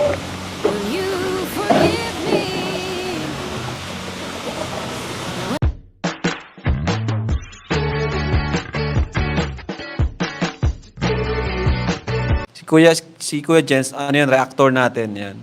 Will you forgive me? Si Kuya Jens, ano yun, reactor natin yan.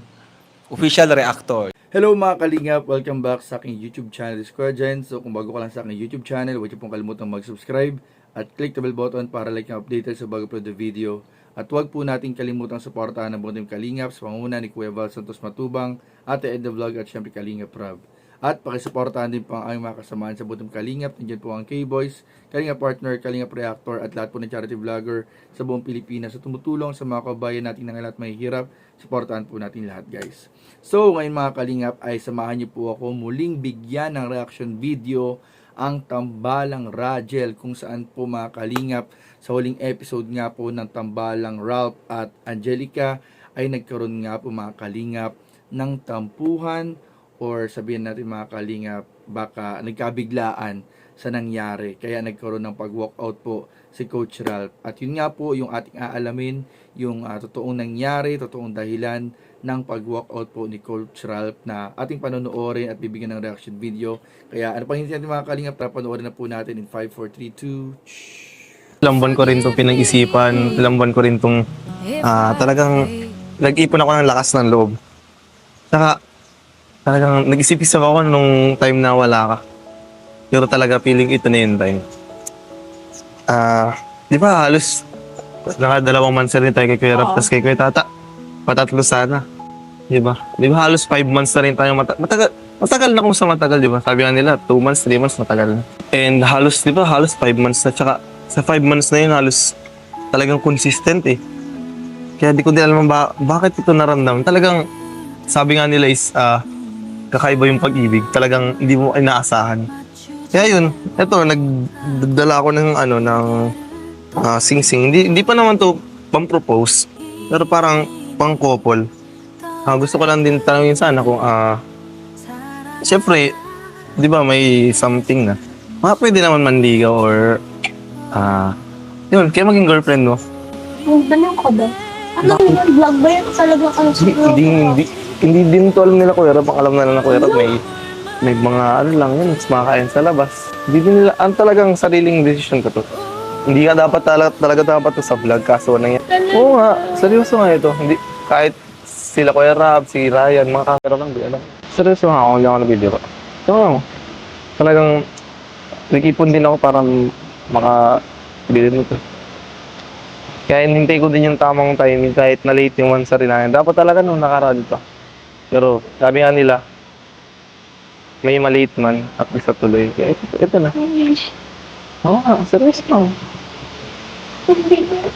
Official reactor. Hello mga kalingap! Welcome back sa aking YouTube channel, Square Gen. So kung bago ka lang sa aking YouTube channel, huwag niyo pong kalimutang mag-subscribe at click the bell button para like yung updated sa bago upload na video. At huwag po natin kalimutang suportahan ng buong Kalingap sa pangunguna ni Kuya Val Santos Matubang, Ate Ed the Vlog at syempre Kalingap Rob. At pakisuportahan din po ang aming mga kasamaan sa buong Kalingap. Nandiyan po ang K-Boys, Kalingap Partner, Kalingap Reactor at lahat po ng charity vlogger sa buong Pilipinas sa tumutulong sa mga kabayan natin ng lahat may hirap. Suportahan po natin lahat guys. So ngayon mga Kalingap ay samahan niyo po ako muling bigyan ng reaction video ang Tambalang Rajel, kung saan po mga Kalingap sa huling episode nga po ng Tambalang Ralph at Angelica ay nagkaroon nga po mga Kalingap ng tampuhan, or sabihin natin mga Kalingap baka nagkabiglaan sa nangyari, kaya nagkaroon ng pag-walkout po si Coach Ralph. At yun nga po yung ating aalamin, yung totoong nangyari, totoong dahilan ng pag-walkout po ni Coach Ralph na ating panonoorin at bibigyan ng reaction video. Kaya ano pang hindi natin mga Kalingap, panoorin na po natin in 5, 4, 3, 2. Ilang buwan ko rin itong pinag-isipan, ilang buwan ko rin itong talagang nag-ipon ako ng lakas ng loob. Saka talagang nag-isip-isip ako nung time na wala ka. Pero talaga feeling ito na yung time. Di ba halos nakadalawang months na rin tayo kay Kuya Rap, tapos kay Kuya Tata. Patatlo sana. Di ba? Di ba halos 5 months na rin tayo matagal na kung sa matagal, di ba? Sabi nga nila, 2 months, 3 months, matagal na. And halos, di ba, halos 5 months na. Tsaka sa 5 months na yun, halos talagang consistent eh. Kaya di ko din alam bakit ito naramdaman. Talagang, sabi nga nila is, kakaiba yung pag-ibig. Talagang hindi mo inaasahan. Kaya yun, eto, nagdala ako ng, sing-sing. Hindi pa naman to pang-propose, pero parang pang-couple. Gusto ko lang din tanongin sana kung, siyempre, di ba may something na. Pwede naman manligaw or, yun, kaya maging girlfriend mo. Ganyan ka ba? Ano yung vlog ba yan? Talagang ano siguro? Hindi din to alam nila Kuya Rap. Ang alam na lang na Kuya Rap, may mga ano lang yun, mas makakain sa labas. Hindi din nila, ang talagang sariling decision ko to. Hindi ka dapat talaga dapat to sa vlog, kaso nangyari. Oo nga, seryoso nga ito. Hindi, kahit sila Kuya Rap, si Ryan, mga camera lang, di alam. Seryoso nga ako, hindi ako na-video ko. So, talagang nag-ipon din ako para makabili nito. Kaya hinintay ko din yung tamang timing kahit na late yung one sa rin. Dapat talaga nung nakaraan dito. Pero sabi nga nila, may maliit man at isa tuloy. Kaya ito na. Oo nga, serious lang.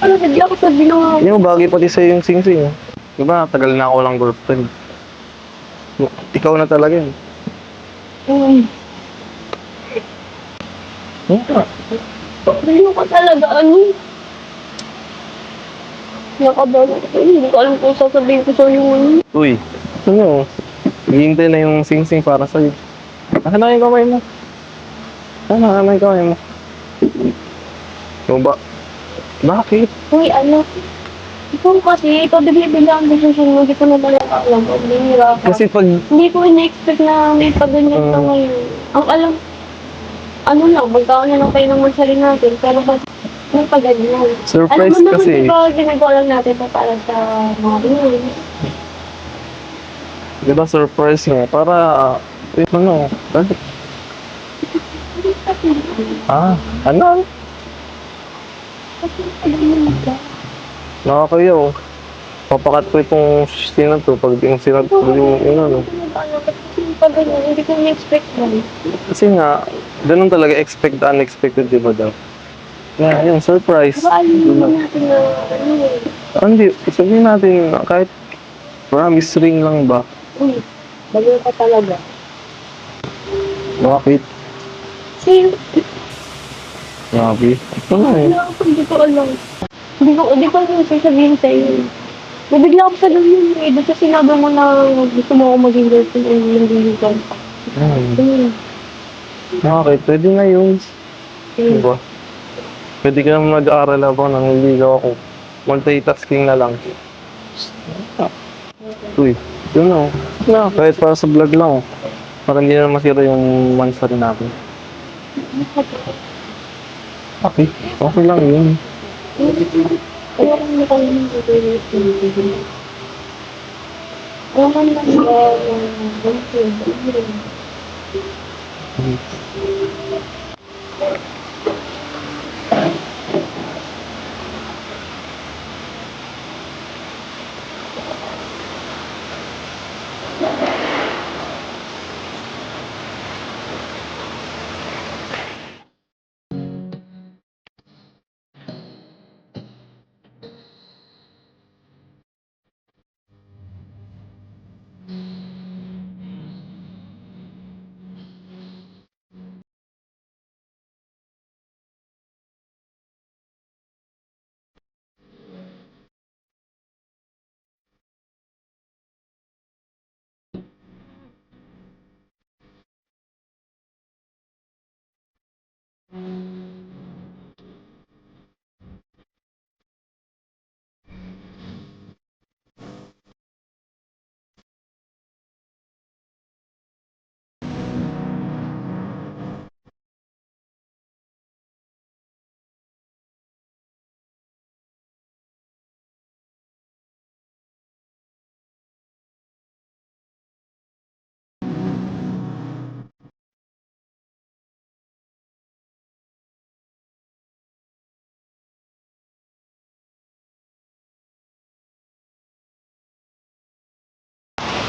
Ano, bigla ko sa ginawa. Hindi mo bagay pati sa'yo yung sing-sing. Diba, tagal na ako walang girlfriend. Ikaw na talaga yun. Oo nga. Hindi ko talaga, ano? Nakabago. Hindi ko alam kung sasabihin ko sa'yo ano. Uy, ano? Hihintay na yung sing-sing para sa'yo. Asan na yung kamay mo? Sana na yung kamay mo. So ba? Bakit? Uy, ano? Ikaw kasi, ikaw bigla ang desisyon mo. Hindi ko naman alam. Bihira ka. Kasi pag Hindi ko ina-expect na may pag-ganyan ka ngayon. Ang alam, ano lang, magkaon na lang kayo ng mansari natin. Pero pag may pag-ganyan. surprise Alam mo naman, kasi. di ba, ginagawa lang natin ito para sa mga inuwi. Di ba surprise nga? Para, ano? Bakit? Ano? Nakakaya oh. Papakat ko itong sino to. Pag yung sino to, yung ano. Pag ganyan, hindi ko na-expect mo. Kasi nga, ganun talaga expect the unexpected, di ba daw? Yeah, yun, surprise. Diba, alam natin na, ano eh. Hindi, sabihin natin, kahit promise ring lang ba? Uy, bago ka talaga. Bakit? Kasi, Grabe. Ano eh? hindi ko alam. Hindi ko alam yung sasabihin sa'yo. Nabigla ako sa ganyan eh. Doon sa sinabi mo na gusto mo ako maging girlfriend o nandiligan ka. Bakit? Pwede nga yun. Diba? Pwede ka naman mag-aaral habang nangliligaw ako. Multitasking na lang. Uy, yun o. Na, kahit para sa vlog lang o. Para hindi na masira yung mansa rin natin. Okay, okay lang yun. Kaya kung hindi tayo ng video, naman lang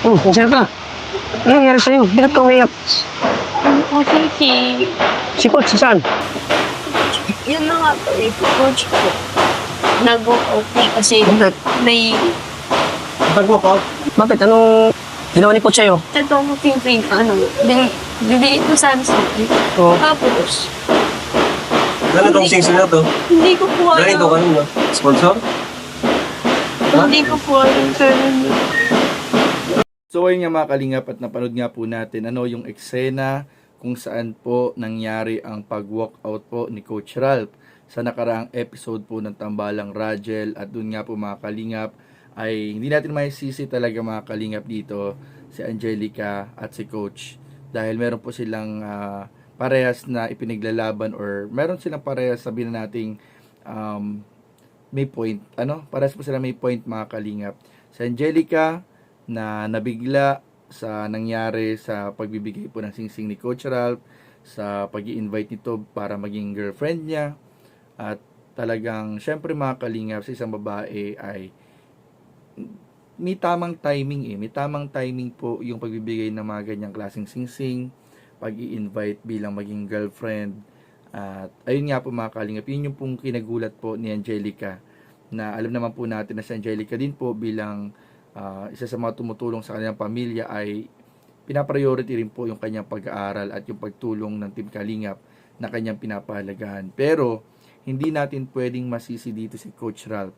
Oh, nasaan ka? Ano nangyari sa'yo? Bakit ka umiyak? Kasi Si Coach, saan? yun na nga po, coach ko. Nag-walk out na kasi Bakit? may Nag-walk out? Bakit? Anong ginawa ni Coach sa'yo? ito mo pimping, diliit mo sana sa akin. Oo. Tapos, Ano itong sing-sing na to? hindi ko po Galing ito alam. kanina. Sponsor? Hindi ko po alam, sir. So ayun nga mga kalingap at napanood nga po natin yung eksena kung saan po nangyari ang pag-walkout po ni Coach Ralph sa nakaraang episode po ng Tambalang Rajel. At dun nga po mga kalingap ay hindi natin maisisi talaga mga kalingap dito si Angelica at si Coach, dahil meron po silang parehas na ipinaglalaban, or meron silang parehas, sabihin na nating may point, parehas po sila may point mga kalingap. Si Angelica na nabigla sa nangyari sa pagbibigay po ng singsing ni Coach Ralph, sa pag-i-invite nito para maging girlfriend niya. At talagang syempre mga kalingap, sa isang babae ay may tamang timing may tamang timing po yung pagbibigay ng mga ganyang klaseng singsing, pag-i-invite bilang maging girlfriend. At ayun nga po mga kalingap, yun yung pong kinagulat po ni Angelica, na alam naman po natin na si Angelica din po bilang isa sa mga tumutulong sa kanyang pamilya ay pinapriority rin po yung kanyang pag-aaral at yung pagtulong ng Team Kalingap na kanyang pinapahalagahan. Pero hindi natin pwedeng masisi dito si Coach Ralph,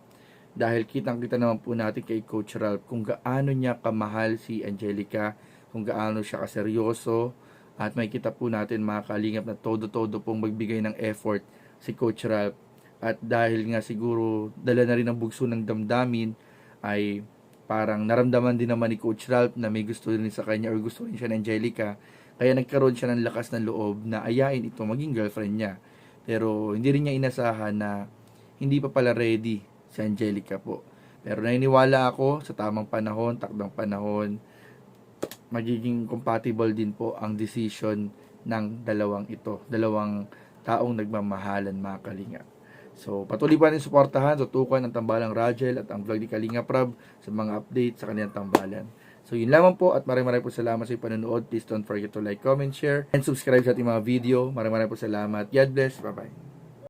dahil kitang-kita naman po natin kay Coach Ralph kung gaano niya kamahal si Angelica, kung gaano siya kaseryoso. At may kita po natin mga kalingap na todo-todo pong magbigay ng effort si Coach Ralph. At dahil nga siguro dala na rin ang bugso ng damdamin, ay parang naramdaman din naman ni Coach Ralph na may gusto rin sa kanya, or gusto rin siya ng Angelica. Kaya nagkaroon siya ng lakas ng loob na ayain ito maging girlfriend niya. Pero hindi rin niya inasahan na hindi pa pala ready si Angelica po. Pero naniniwala ako sa tamang panahon, takdang panahon, magiging compatible din po ang decision ng dalawang taong nagmamahalan mga kalingap. So, patuloy pa rin suportahan, tutukan ang Tambalang Rajel at ang vlog ni Kalinga Prab sa mga update sa kanilang tambalan. So, yun lamang po at maraming po salamat sa panonood. Please don't forget to like, comment, share, and subscribe sa ating mga video. Maraming po salamat. God bless. Bye-bye.